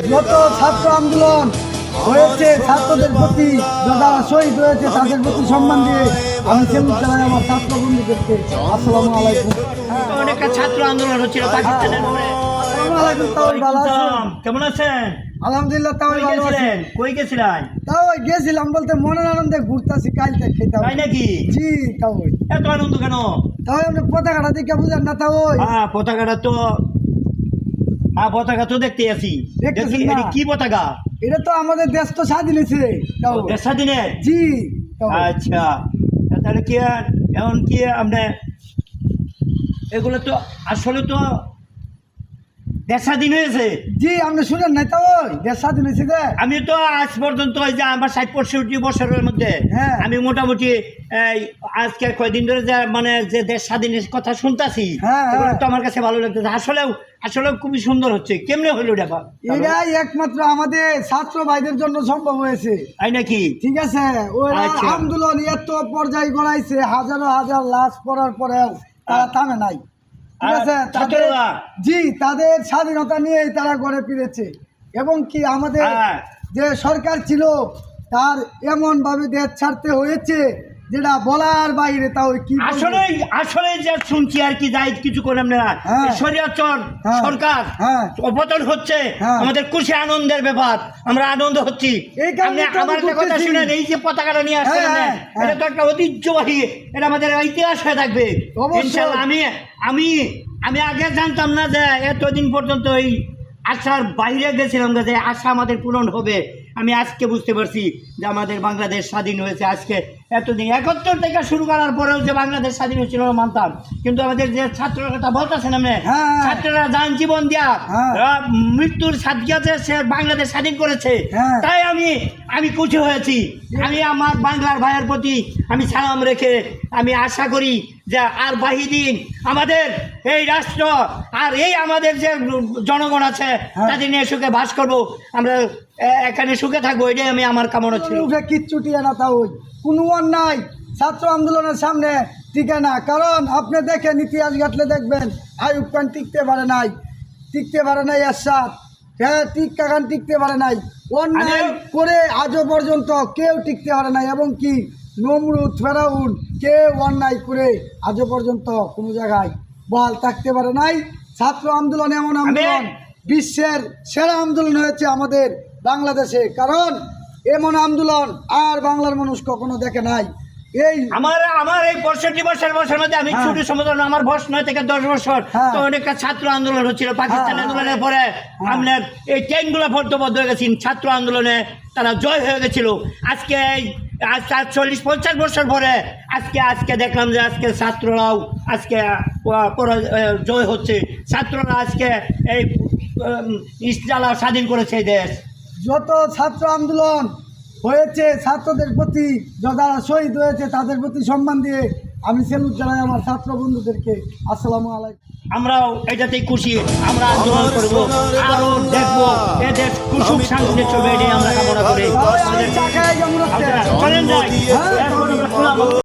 যত ছাত্র আন্দোলন হয়েছে ছাত্রদের প্রতি, যারা শহীদ হয়েছে তাদের প্রতি সম্মান দিয়ে আমি সেলুট জানাই আমার ছাত্র বন্ধুদেরকে। আসসালামু আলাইকুম। অনেক ছাত্র আন্দোলন হচ্ছিল পাকিস্তানের উপরে। আসসালামু আলাইকুম। তাও ভালো আছেন? কেমন আছেন? আলহামদুলিল্লাহ তাও ভালো আছেন। কই গেছিলেন? তাও গেছিলাম বলতে মনের আনন্দে ঘুরতেছি, কাল থেকে খেতাম। তাই নাকি? জি তাও এত আনন্দ কেন? তাও আপনি পতাকাটা দেখে বুঝেন না? তাও হ্যাঁ পতাকাটা তো, হ্যাঁ পতাকা তো দেখতে আছি। দেখতেছেন দেখি, না? এটা কি পতাকা? এটা তো আমাদের দেশ তো স্বাধীন হয়েছে। তাও দেশ স্বাধীনের? জি তাও আচ্ছা, তাহলে কি এমন কি আপনি এগুলো তো আসলে তো দেশ স্বাধীন হয়েছে। জি আপনি শুনেন নাই? তাও দেশ স্বাধীন হয়েছে যে আমি তো আজ পর্যন্ত ওই যে আমার 60-65 বছরের মধ্যে হ্যাঁ। আমি মোটামুটি আজকে কয়েকদিন ধরে যে মানে যে দেশ স্বাধীনের কথা শুনতাছি, হ্যাঁ, হ্যাঁ। এগুলো তো আমার কাছে ভালো লাগতেছে। আসলেও খুবই সুন্দর হচ্ছে। কেমনে হইলো এটা? এটাই একমাত্র আমাদের ছাত্র ভাইদের জন্য সম্ভব হয়েছে। তাই নাকি? ঠিক আছে, ওরা আচ্ছা। আন্দোলন এত পর্যায়ে গড়াইছে, হাজারো হাজার লাশ পড়ার পরেও তারা থামে নাই। ঠিক আছে, তাদের ছাত্ররা? জি তাদের স্বাধীনতা নিয়েই তারা গড়ে ফিরেছে। এবং কি আমাদের হ্যাঁ। যে সরকার ছিল তার এমন ভাবে দেশ ছাড়তে হয়েছে যেটা বলার বাইরে। তাও কি বলবো? আসলে যে শুনছি আর কি, যাই কিছু করলাম না। হ্যাঁ। শরীয়তচর হ্যাঁ। সরকার হ্যাঁ। অপতন হচ্ছে, হ্যাঁ। আমাদের খুশি আনন্দের ব্যাপার, আমরা আনন্দ হচ্ছি। এই কারণে আপনি তো আমার আমি একটা কথা করতেছি। শুনেন, এই যে পতাকাটা নিয়ে আসছেন, হ্যাঁ, না, হ্যাঁ। এটা তো একটা ঐতিহ্যবাহী, এটা আমাদের ইতিহাস হয়ে থাকবে অবশ্যই। ইনশাআল্লাহ। আমি আগে জানতাম না যে এতদিন পর্যন্ত এই আশার বাইরে গেছিলাম যে আশা আমাদের পূরণ হবে। আমি আজকে বুঝতে পারছি যে আমাদের বাংলাদেশ স্বাধীন হয়েছে। আজকে এতদিন 71 থেকে শুরু করার পরেও যে বাংলাদেশ স্বাধীন হয়েছিল মানতাম, কিন্তু আমাদের যে ছাত্ররা কথা বলতেছেন আপনি, হ্যাঁ। ছাত্ররা যান জীবন দিয়া হ্যাঁ। মৃত্যুর সাথে সে বাংলাদেশ স্বাধীন করেছে। হ্যাঁ। তাই আমি খুশি হয়েছি। আমি আমার বাংলার ভাইয়ের প্রতি আমি সালাম রেখে আমি আশা করি যে আর বাহিদিন আমাদের এই রাষ্ট্র আর এই আমাদের যে জনগণ আছে তাদের নিয়ে সুখে বাস করবো, আমরা এখানে সুখে থাকবো, এটাই আমি আমার কামনা ছিল। কিচ্ছু টিকে না, তাও কোনো অন্যায় ছাত্র আন্দোলনের সামনে টিকে না। কারণ আপনি দেখেন ইতিহাস ঘাটলে দেখবেন আইয়ুব খান টিকতে পারে নাই এরশাদ, হ্যাঁ টিক্কা খান টিকতে পারে নাই, অন্যায় করে আজও পর্যন্ত কেউ টিকতে পারে নাই। এবং কি নমরুদ ফেরাউন কেউ অন্যায় করে আজও পর্যন্ত কোনো জায়গায় বহাল থাকতে পারে নাই। ছাত্র আন্দোলন এমন আন্দোলন, বিশ্বের সেরা আন্দোলন হয়েছে আমাদের বাংলাদেশে। কারণ এমন আন্দোলন আর বাংলার মানুষ কখনো দেখে নাই। এই আমার এই 65 বছরের মধ্যে আমি হ্যাঁ। ছোট সমুদ্র, আমার বয়স 9 থেকে 10 বছর, হ্যাঁ। তো অনেক ছাত্র আন্দোলন হচ্ছিল পাকিস্তান হ্যাঁ। আন্দোলনের পরে। আপনার এই ট্রেনগুলো ফর্দবদ্ধ হয়ে গেছেন, ছাত্র আন্দোলনে তারা জয় হয়ে গেছিল। আজকে আজ 40-50 বছর পরে আজকে দেখলাম যে আজকে ছাত্ররাও আজকে জয় হচ্ছে। ছাত্ররা আজকে এই ইস্টালা স্বাধীন করেছে এই দেশ। যত ছাত্র আন্দোলন হয়েছে ছাত্রদের প্রতি, যারা শহীদ হয়েছে তাদের প্রতি সম্মান দিয়ে আমি সেলুট জানাই আমার ছাত্র বন্ধুদেরকে। আসসালামু আলাইকুম। আমরাও এটাতেই খুশি, আমরা আন্দোলন করবো, আরো দেখবো এদের সুখ শান্তিতে চলবে, এটাই আমরা কামনা করি। চলেন যাই।